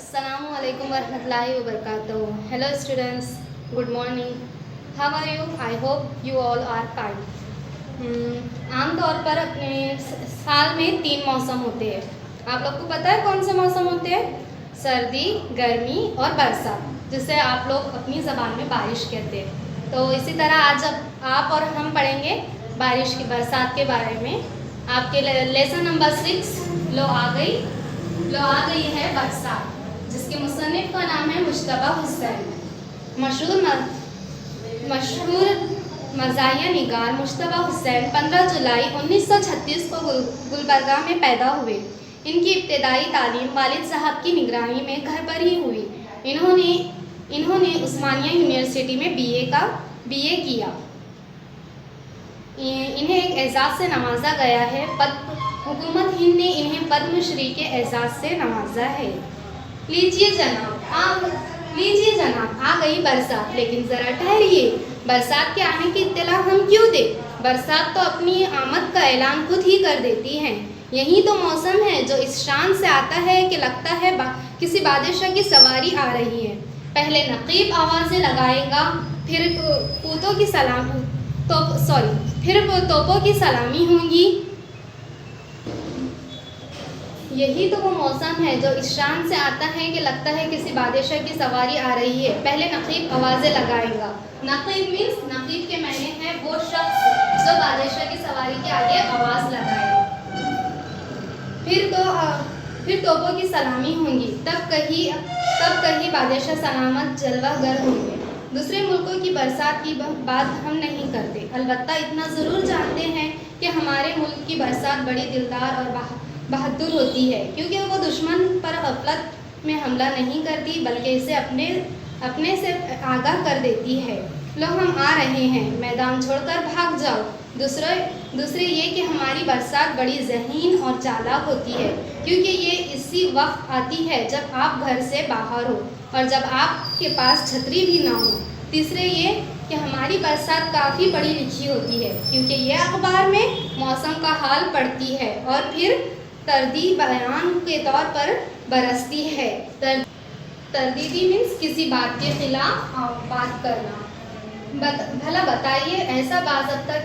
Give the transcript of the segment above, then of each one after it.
Assalamualaikum warahmatullahi wabarakatuh. Hello students, good morning. How are you? I hope you all are fine. आमतौर पर अपने साल में 3 मौसम होते हैं। आप लोग को पता है कौन से मौसम होते हैं? सर्दी, गर्मी और बरसात, जिसे आप लोग अपनी ज़बान में बारिश कहते हैं। तो इसी तरह आज आप और हम पढ़ेंगे बारिश की बरसात के बारे में। आपके लेसन नंबर 6 लो आ गई है बरसात, जिसके मुसन्निफ का नाम है मुश्तबा हुसैन। मशहूर मज़ाहिया निगार मुश्तबा हुसैन 15 जुलाई 1936 को गुलबर्गा में पैदा हुए। इनकी इब्तदाई तालीम वालिद साहब की निगरानी में घर पर ही हुई। इन्होंने उस्मानिया यूनिवर्सिटी में बीए किया। इन्हें एक एजाज़ से नवाजा गया है। हुकूमत हिंद ने इन्हें पद्मश्री के एजाज़ से नवाजा है। लीजिए जनाब, आ गई बरसात। लेकिन ज़रा ठहरिए, बरसात के आने की इत्तला हम क्यों दें? बरसात तो अपनी आमद का ऐलान खुद ही कर देती है। यही तो मौसम है जो इस शान से आता है कि लगता है किसी बादशाह की सवारी आ रही है। पहले नकीब आवाज़ें लगाएगा, फिर तोपों की सलामी होंगी। यही तो वो मौसम है जो इस शान से आता है कि लगता है किसी बादशाह की सवारी आ रही है। पहले नकीब आवाज़ें लगाएगा। नकीब के मायने है वो शख्स जो बादशाह की सवारी के आगे आवाज़ लगाए। फिर तोपों की सलामी होंगी। तब कहीं बादशाह सलामत जलवागर होंगे। दूसरे मुल्कों की बरसात की बात हम नहीं करते, अलबत्ता इतना ज़रूर जानते हैं कि हमारे मुल्क की बरसात बड़ी दिलदार और बहादुर होती है, क्योंकि वो दुश्मन पर गफलत में हमला नहीं करती, बल्कि इसे अपने से आगाह कर देती है। लो हम आ रहे हैं, मैदान छोड़कर भाग जाओ। दूसरे ये कि हमारी बरसात बड़ी ज़हीन और चालाक होती है, क्योंकि ये इसी वक्त आती है जब आप घर से बाहर हो और जब आपके पास छतरी भी ना हो। तीसरे ये कि हमारी बरसात काफ़ी पढ़ी लिखी होती है, क्योंकि ये अखबार में मौसम का हाल पढ़ती है और फिर तरदीदी बयान के तौर पर बरसती है। तरदीदी मीन्स किसी बात के खिलाफ बात करना। भला बताइए ऐसा बाज़ाब्ता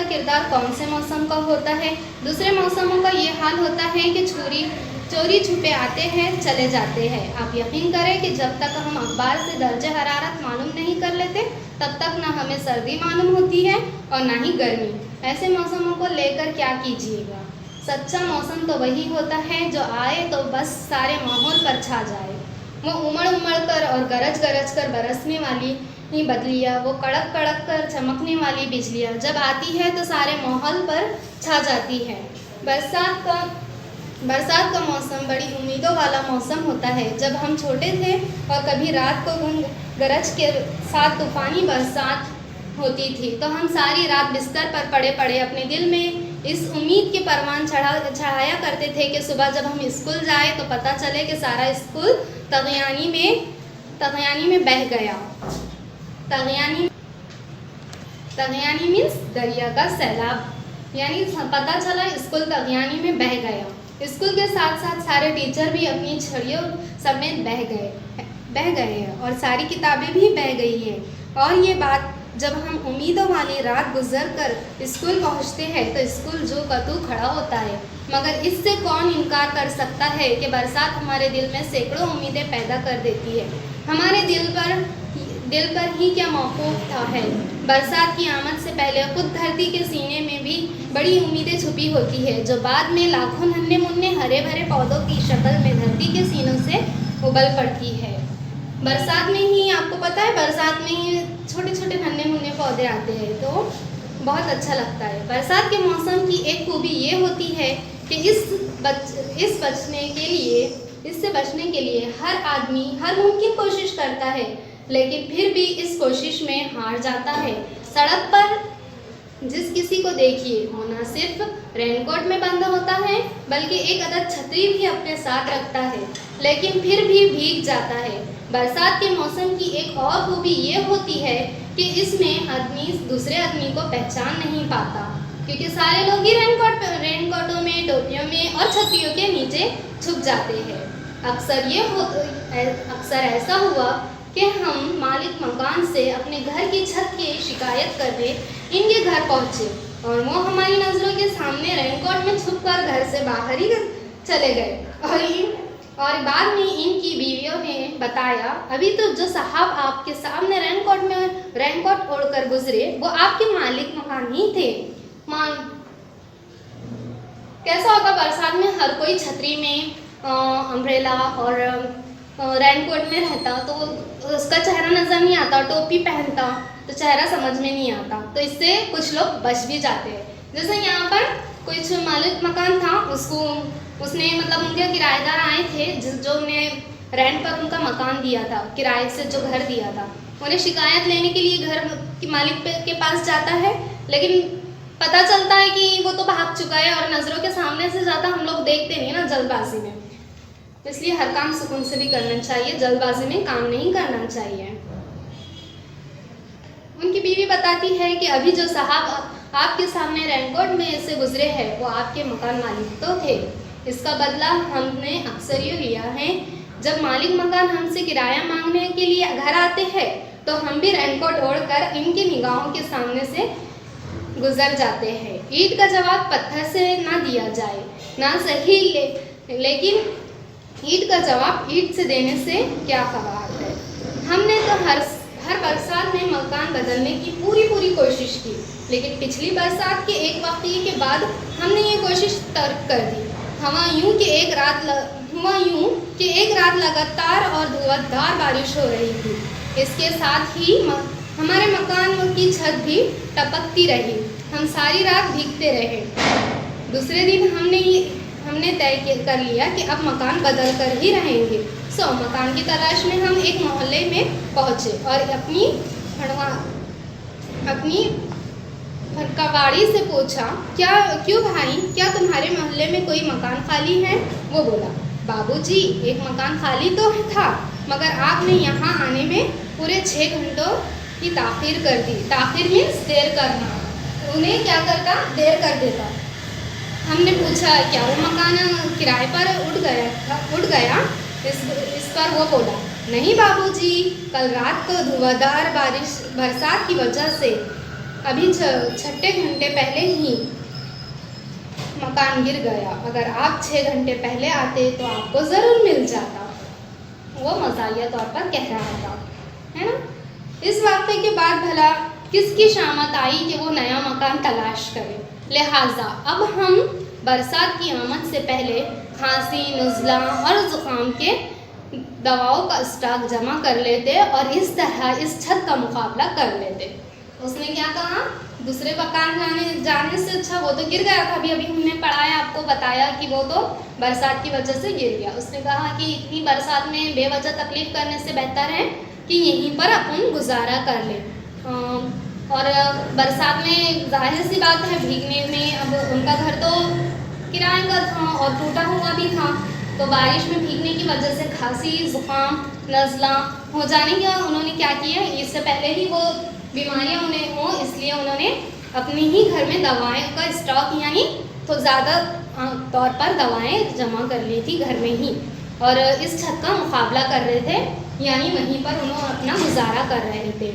किरदार कौन से मौसम का होता है? दूसरे मौसमों का ये हाल होता है कि चोरी छुपे आते हैं, चले जाते हैं। आप यकीन करें कि जब तक हम अखबार से दर्जे हरारत मालूम नहीं कर लेते, तब तक ना हमें सर्दी मालूम होती है और ना ही गर्मी। ऐसे मौसमों को लेकर क्या कीजिएगा? सच्चा मौसम तो वही होता है जो आए तो बस सारे माहौल पर छा जाए। वो उमड़ कर और गरज कर बरसने वाली बदलियाँ, वो कड़क कर चमकने वाली बिजलियाँ जब आती है तो सारे माहौल पर छा जाती है। बरसात का मौसम बड़ी उम्मीदों वाला मौसम होता है। जब हम छोटे थे और कभी रात को गरज के साथ तूफ़ानी बरसात होती थी, तो हम सारी रात बिस्तर पर पड़े अपने दिल में इस उम्मीद के परवान चढ़ाया करते थे कि सुबह जब हम स्कूल जाए तो पता चले कि सारा स्कूल तगयानी में बह गया। तगयानी मीन्स दरिया का सैलाब, यानी पता चला स्कूल तगयानी में बह गया। स्कूल के साथ साथ सारे टीचर भी अपनी छड़ियों समेत बह गए हैं और सारी किताबें भी बह गई हैं। और ये बात जब हम उम्मीदों वाली रात गुजर कर स्कूल पहुंचते हैं तो स्कूल जो कतू खड़ा होता है। मगर इससे कौन इनकार कर सकता है कि बरसात हमारे दिल में सैकड़ों उम्मीदें पैदा कर देती है। हमारे दिल पर ही क्या मौकूफ है। बरसात की आमद से पहले खुद धरती के सीने में भी बड़ी उम्मीदें छुपी होती है, जो बाद में लाखों नन्हे मुन्ने हरे भरे पौधों की शक्ल में धरती के सीनों से उबल पड़ती है। बरसात में ही आपको पता है, बरसात में ही छोटे छोटे नन्हे मुन्ने पौधे आते हैं, तो बहुत अच्छा लगता है। बरसात के मौसम की एक खूबी ये होती है कि इससे बचने के लिए हर आदमी हर मुमकिन कोशिश करता है, लेकिन फिर भी इस कोशिश में हार जाता है। सड़क पर जिस किसी को देखिए, वो न सिर्फ रेनकोट में बंद होता है बल्कि एक अदद छतरी भी अपने साथ रखता है, लेकिन फिर भी भीग जाता है। बरसात के मौसम की एक और खूबी ये होती है कि इसमें आदमी दूसरे आदमी को पहचान नहीं पाता, क्योंकि सारे लोग ही रेनकोटों में टोपियों में और छतरियों के नीचे छुप जाते हैं। अक्सर ऐसा हुआ कि हम मालिक मकान से अपने घर की छत की शिकायत करने इनके घर पहुंचे और वो हमारी नज़रों के सामने रेनकोट में छुपकर घर से बाहर ही चले गए। और बाद में इनकी बीवियों ने बताया, अभी तो जो साहब आपके सामने रेनकोट ओढ़कर गुजरे वो आपके मालिक मकान ही थे। कैसा होगा, बरसात में हर कोई छतरी में, अम्ब्रेला और रेनकोट में रहता तो उसका चेहरा नज़र नहीं आता, टोपी पहनता तो चेहरा समझ में नहीं आता, तो इससे कुछ लोग बच भी जाते हैं। जैसे यहाँ पर कुछ मालिक मकान था, उसने मतलब उनके किराएदार आए थे जो उन्हें रेंट पर उनका मकान दिया था, किराए से जो घर दिया था, उन्हें शिकायत लेने के लिए घर के मालिक के पास जाता है, लेकिन पता चलता है कि वो तो भाग चुका है और नज़रों के सामने से ज़्यादा हम लोग देखते नहीं ना जल्दबाजी में, इसलिए हर काम सुकून से भी करना चाहिए, जल्दबाजी में काम नहीं करना चाहिए। उनकी बीवी बताती है कि अभी जो साहब आपके सामने रेनकोट में से गुजरे हैं वो आपके मकान मालिक तो थे। इसका बदला हमने अक्सर ये लिया है, जब मालिक मकान हमसे किराया मांगने के लिए घर आते हैं तो हम भी रेनकोट ओढ़कर इनकी निगाहों के सामने से गुजर जाते हैं। ईंट का जवाब पत्थर से ना दिया जाए ना सही, लेकिन ईंट का जवाब ईंट से देने से क्या फ़र्क है। हमने तो हर बरसात में मकान बदलने की पूरी कोशिश की, लेकिन पिछली बरसात के एक वाक़ये के बाद हमने ये कोशिश तर्क कर दी। हुआ यूं कि एक रात लगातार और धुआंधार बारिश हो रही थी। इसके साथ ही हमारे मकान की छत भी टपकती रही। हम सारी रात भीगते रहे। दूसरे दिन हमने तय कर लिया कि अब मकान बदल कर ही रहेंगे। मकान की तलाश में हम एक मोहल्ले में पहुंचे और अपनी कबाड़ी से पूछा, क्यों भाई, क्या तुम्हारे मोहल्ले में कोई मकान खाली है? वो बोला, बाबूजी एक मकान खाली तो था, मगर आपने यहाँ आने में पूरे 6 घंटों की ताख़ीर कर दी। ताख़ीर मीन्स देर करना, उन्हें क्या करता, देर कर देता। हमने पूछा, क्या वो मकान किराए पर उठ गया? इस पर वो बोला, नहीं बाबूजी, कल रात को धुआंधार बरसात की वजह से अभी 6 घंटे पहले ही मकान गिर गया। अगर आप 6 घंटे पहले आते तो आपको ज़रूर मिल जाता। वो मज़ाहिया तौर पर कह रहा था, है ना। इस वाक़े के बाद भला किसकी शामत आई कि वो नया मकान तलाश करे। लिहाजा अब हम बरसात की आमद से पहले खांसी, नज़ला और ज़ुकाम के दवाओं का स्टॉक जमा कर लेते और इस तरह इस छत का मुकाबला कर लेते। उसने क्या कहा, दूसरे मकान जाने से अच्छा वो तो गिर गया था, अभी हमने पढ़ाया, आपको बताया कि वो तो बरसात की वजह से गिर गया। उसने कहा कि इतनी बरसात में बेवजह तकलीफ़ करने से बेहतर है कि यहीं पर अपन गुजारा कर लें। और बरसात में जाहिर सी बात है भीगने में, अब उनका घर तो किराए का था और टूटा हुआ भी था, तो बारिश में भीगने की वजह से खांसी, ज़ुकाम, नज़ला हो जाने का उन्होंने क्या किया, इससे पहले ही वो बीमारियां उन्हें हो, इसलिए उन्होंने अपने ही घर में दवाएं का स्टॉक यानी तो ज़्यादा तौर पर दवाएं जमा कर ली थी घर में ही, और इस छत का मुकाबला कर रहे थे, यानी वहीं पर उन्होंने अपना गुजारा कर रहे थे।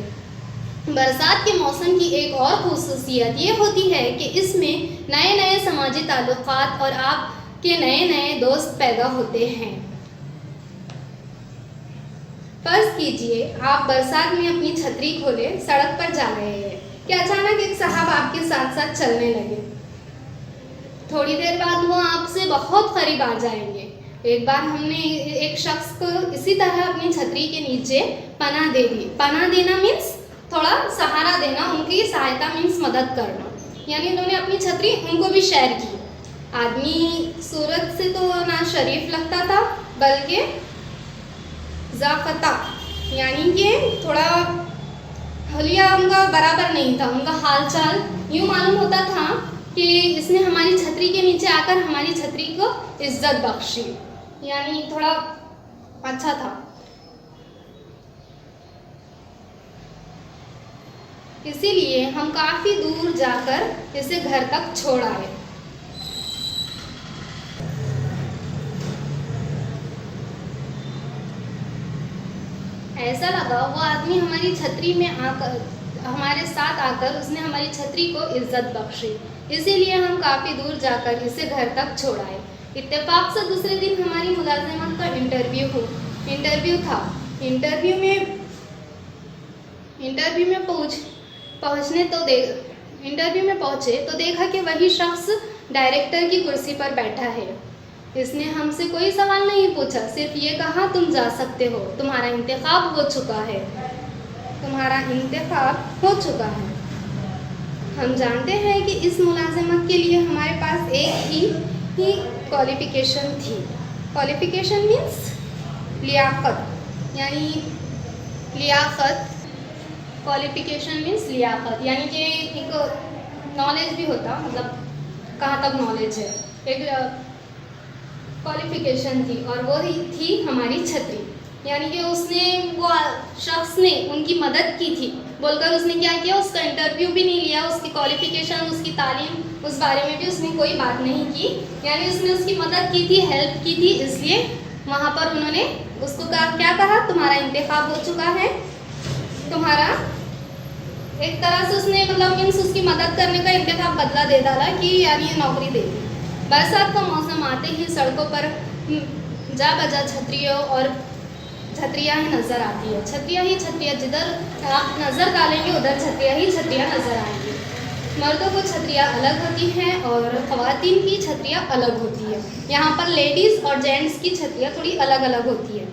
बरसात के मौसम की एक और खूसूसियत ये होती है कि इसमें नए नए समाजी ताल्लुकात और आपके नए नए दोस्त पैदा होते हैं। फर्ज कीजिए आप बरसात में अपनी छतरी खोले सड़क पर जा रहे हैं कि अचानक एक साहब आपके साथ साथ चलने लगे। थोड़ी देर बाद वो आपसे बहुत करीब आ जाएंगे। एक बार हमने एक शख्स को इसी तरह अपनी छतरी के नीचे पनाह दे दी। पनाह देना मीन्स थोड़ा सहारा देना, उनकी सहायता मीन्स मदद करना, यानी उन्होंने अपनी छतरी उनको भी शेयर की। आदमी सूरत से तो ना शरीफ लगता था बल्कि ज़ाक़ता यानी कि थोड़ा हलिया उनका बराबर नहीं था। उनका हाल चाल यूँ मालूम होता था कि इसने हमारी छतरी के नीचे आकर हमारी छतरी को इज्जत बख्शी, यानी थोड़ा अच्छा था। इसीलिए हम काफ़ी दूर जाकर इसे घर तक छोड़ आए। ऐसा लगा वो आदमी हमारी छतरी में आकर, हमारे साथ आकर उसने हमारी छतरी को इज्जत बख्शी, इसीलिए हम काफ़ी दूर जाकर इसे घर तक छोड़ाए। इत्तेफाक से दूसरे दिन हमारी मुलाजिमत का इंटरव्यू था। इंटरव्यू में पहुँचे तो देखा कि वही शख्स डायरेक्टर की कुर्सी पर बैठा है। इसने हमसे कोई सवाल नहीं पूछा, सिर्फ ये कहा तुम जा सकते हो, तुम्हारा इंतखाब हो चुका है। हम जानते हैं कि इस मुलाजिमत के लिए हमारे पास एक ही क्वालिफ़िकेशन थी। क्वालिफ़िकेशन मीन्स लियाकत, यानी क्वालिफ़िकेशन मीन्स लियाकत, यानी कि एक नॉलेज भी होता, मतलब कहाँ तक नॉलेज है, एक क्वालिफ़िकेशन थी, और वो थी हमारी छतरी। यानी कि वो शख्स ने उनकी मदद की थी बोलकर उसने क्या किया, उसका इंटरव्यू भी नहीं लिया, उसकी क्वालिफ़िकेशन, उसकी तालीम, उस बारे में भी उसने कोई बात नहीं की, यानी उसने उसकी मदद की थी, हेल्प की थी। इसलिए वहाँ पर उन्होंने उसको क्या कहा, तुम्हारा इंतखाब हो चुका है, तुम्हारा, एक तरह से उसने मतलब मीन्स उसकी मदद करने का इंतखाब बदला दे डाला कि यानी ये नौकरी दे दी। बरसात का मौसम आते ही सड़कों पर जा बजा छतरियाँ ही नज़र आती है। छतरियाँ, जिधर आप नज़र डालेंगे उधर छतरियाँ नज़र आएंगी। मर्दों को छतरियाँ अलग होती हैं और ख़वातीन की छतरियाँ अलग होती है। यहाँ पर लेडीज़ और जेंट्स की छतरियाँ थोड़ी अलग अलग होती है।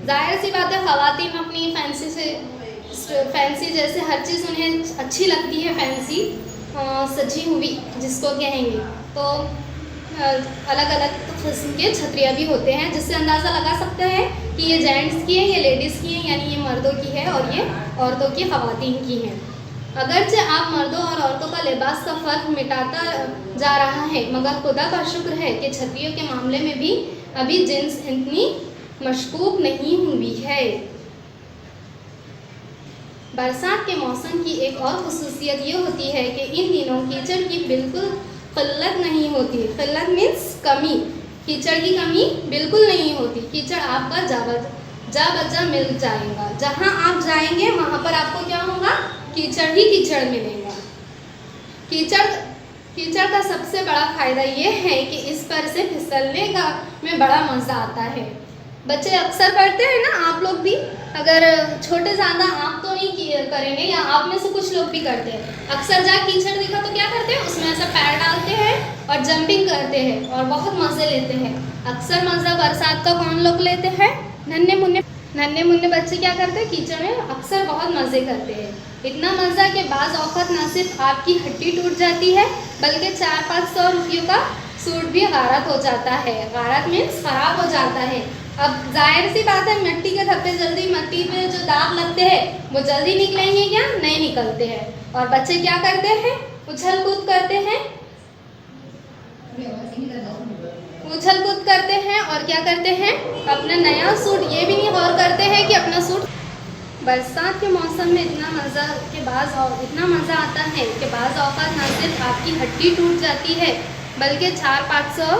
जाहिर सी बात है, ख़वातीन अपनी फैंसी जैसे हर चीज़ उन्हें अच्छी लगती है, फैंसी सजी हुई जिसको कहेंगे, तो अलग अलग किस्म के छतरियाँ भी होते हैं, जिससे अंदाज़ा लगा सकते हैं कि ये जेंट्स की है, ये लेडीज़ की है, यानी ये मर्दों की है और ये औरतों की, ख़वातीन की है। अगरचे आप मर्दों और औरतों का लिबास का फ़र्क मिटाता जा रहा है, मगर खुदा का शुक्र है कि छतरियों के मामले में भी अभी जिन्स इतनी मशकूक नहीं हुई है। बरसात के मौसम की एक और ख़ुसूसियत ये होती है कि इन दिनों कीचड़ की बिल्कुल क़िल्लत नहीं होती। क़िल्लत मीन्स कमी, कीचड़ की कमी बिल्कुल नहीं होती। कीचड़ आपका जा बजा मिल जाएगा, जहाँ आप जाएंगे वहाँ पर आपको क्या होगा, कीचड़ ही कीचड़ मिलेगा। कीचड़ का सबसे बड़ा फ़ायदा ये है कि इस पर से फिसलने का में बड़ा मज़ा आता है। बच्चे अक्सर करते हैं ना, आप लोग भी, अगर छोटे ज़्यादा आप तो नहीं करेंगे, या आप में से कुछ लोग भी करते हैं, अक्सर जा कीचड़ दिखा तो क्या करते हैं, उसमें ऐसा पैर डालते हैं और जंपिंग करते हैं और बहुत मज़े लेते हैं। अक्सर मज़ा बरसात का कौन लोग लेते हैं, नन्हे मुन्ने बच्चे क्या करते हैं, कीचड़ में अक्सर बहुत मज़े करते हैं। इतना मज़ा कि बाज़ औक़ात न सिर्फ आपकी हड्डी टूट जाती है, बल्कि 400-500 रुपयों का सूट भी गारत हो जाता है। गारत मीन्स ख़राब हो जाता है। अब जाहिर सी बात है, मिट्टी के धब्बे जल्दी, मिट्टी पे जो दाग लगते हैं वो जल्दी निकलेंगे क्या, नहीं निकलते हैं। और बच्चे क्या करते हैं, उछल कूद करते हैं और क्या करते हैं, अपना नया सूट, ये भी नहीं गौर करते हैं कि अपना सूट। बरसात के मौसम में इतना मज़ा आता है कि बाज़ औक़ात न सिर्फ आपकी हड्डी टूट जाती है, बल्कि 400-500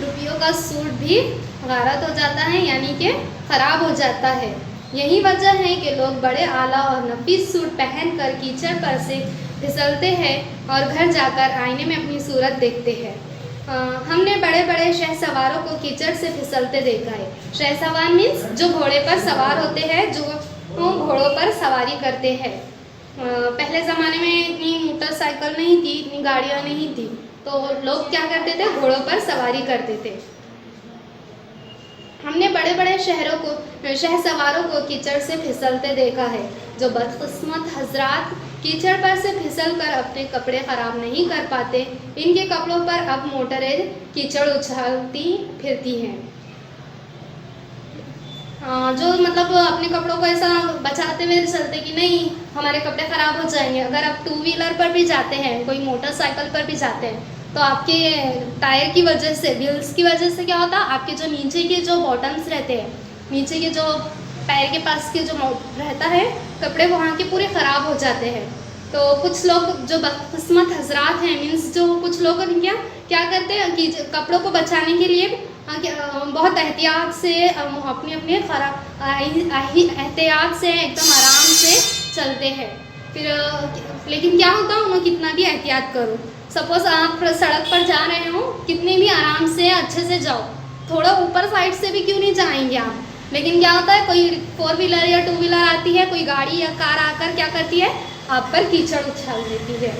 रुपयों का सूट भी गारत हो जाता है, यानी कि ख़राब हो जाता है। यही वजह है कि लोग बड़े आला और नफीस सूट पहनकर कीचड़ पर से फिसलते हैं और घर जाकर आईने में अपनी सूरत देखते हैं। हमने बड़े बड़े शहसवारों को कीचड़ से फिसलते देखा है। शहसवार मीन्स जो घोड़े पर सवार होते हैं, जो घोड़ों पर सवारी करते हैं। पहले ज़माने में इतनी मोटरसाइकिल नहीं थी, इतनी गाड़ियाँ नहीं थी, तो लोग क्या करते थे, घोड़ों पर सवारी करते थे। हमने बड़े बड़े शहसवारों को कीचड़ से फिसलते देखा है। जो बदकिस्मत हजरात कीचड़ पर से फिसल कर अपने कपड़े ख़राब नहीं कर पाते, इनके कपड़ों पर अब मोटरें कीचड़ उछालती फिरती हैं। जो मतलब अपने कपड़ों को ऐसा बचाते हुए चलते कि नहीं हमारे कपड़े ख़राब हो जाएंगे। अगर आप 2 व्हीलर पर भी जाते हैं, कोई मोटरसाइकिल पर भी जाते हैं, तो आपके टायर की वजह से, व्हील्स की वजह से क्या होता है, आपके जो नीचे के जो बॉटम्स रहते हैं, नीचे के जो टायर के पास के जो रहता है कपड़े, वहाँ के पूरे ख़राब हो जाते हैं। तो कुछ लोग जो बदकिस्मत हजरात हैं, मीन्स जो कुछ लोग क्या करते हैं कि कपड़ों को बचाने के लिए बहुत एहतियात से अपने अपने एहतियात से एकदम आराम से चलते हैं। फिर लेकिन क्या होता है, उन्हें कितना भी एहतियात करो, सपोज़ आप सड़क पर जा रहे हो, कितने भी आराम से अच्छे से जाओ, थोड़ा ऊपर साइड से भी क्यों नहीं जाएंगे आप, लेकिन क्या होता है, कोई 4 व्हीलर या 2 व्हीलर आती है, कोई गाड़ी या कार आकर क्या करती है, आप पर कीचड़ उछाल देती है।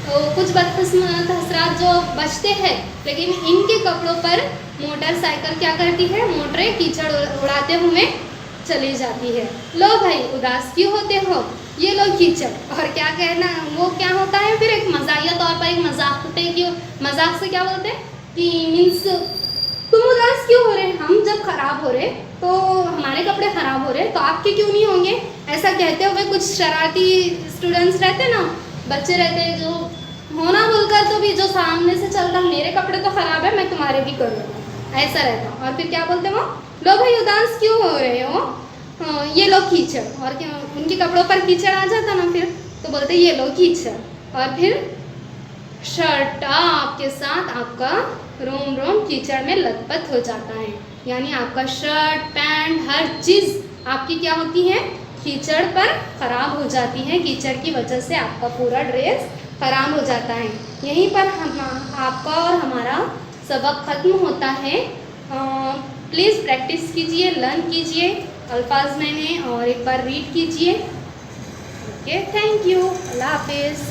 तो कुछ बदकिस्मत हजरात जो बचते हैं, लेकिन इनके कपड़ों पर मोटरसाइकिल क्या करती है, मोटरें कीचड़ उड़ाते हुए चली जाती है। लो भाई उदास क्यों होते हो, ये लो कीचड़। और क्या कहना, वो क्या होता है फिर एक मजाकिया तौर पर एक मजाक पे कि मजाक से क्या बोलते हैं कि मीन्स तुम उदास क्यों हो रहे, हम जब खराब हो रहे तो हमारे कपड़े खराब हो रहे तो आपके क्यों नहीं होंगे। ऐसा कहते हुए कुछ शरारती स्टूडेंट्स रहते ना, बच्चे रहते हैं जो होना बोलकर तो भी जो सामने से चलता मेरे कपड़े तो खराब है मैं तुम्हारे भी करूँगा, ऐसा रहता। और फिर क्या बोलते वो, लो भाई उदास क्यों हो रहे हो, ये लो कीचड़। और क्या उनके कपड़ों पर कीचड़ आ जाता ना फिर तो बोलते ये लो कीचड़। और फिर शर्ट आपके साथ आपका रोम रोम कीचड़ में लथपथ हो जाता है, यानी आपका शर्ट पैंट हर चीज़ आपकी क्या होती है, कीचड़ पर ख़राब हो जाती है। कीचड़ की वजह से आपका पूरा ड्रेस ख़राब हो जाता है। यहीं पर हम आपका और हमारा सबक ख़त्म होता है। प्लीज़ प्रैक्टिस कीजिए, लर्न कीजिए अल्फाज मैंने और एक बार रीड कीजिए। ओके, थैंक यू, अल्लाह हाफिज़।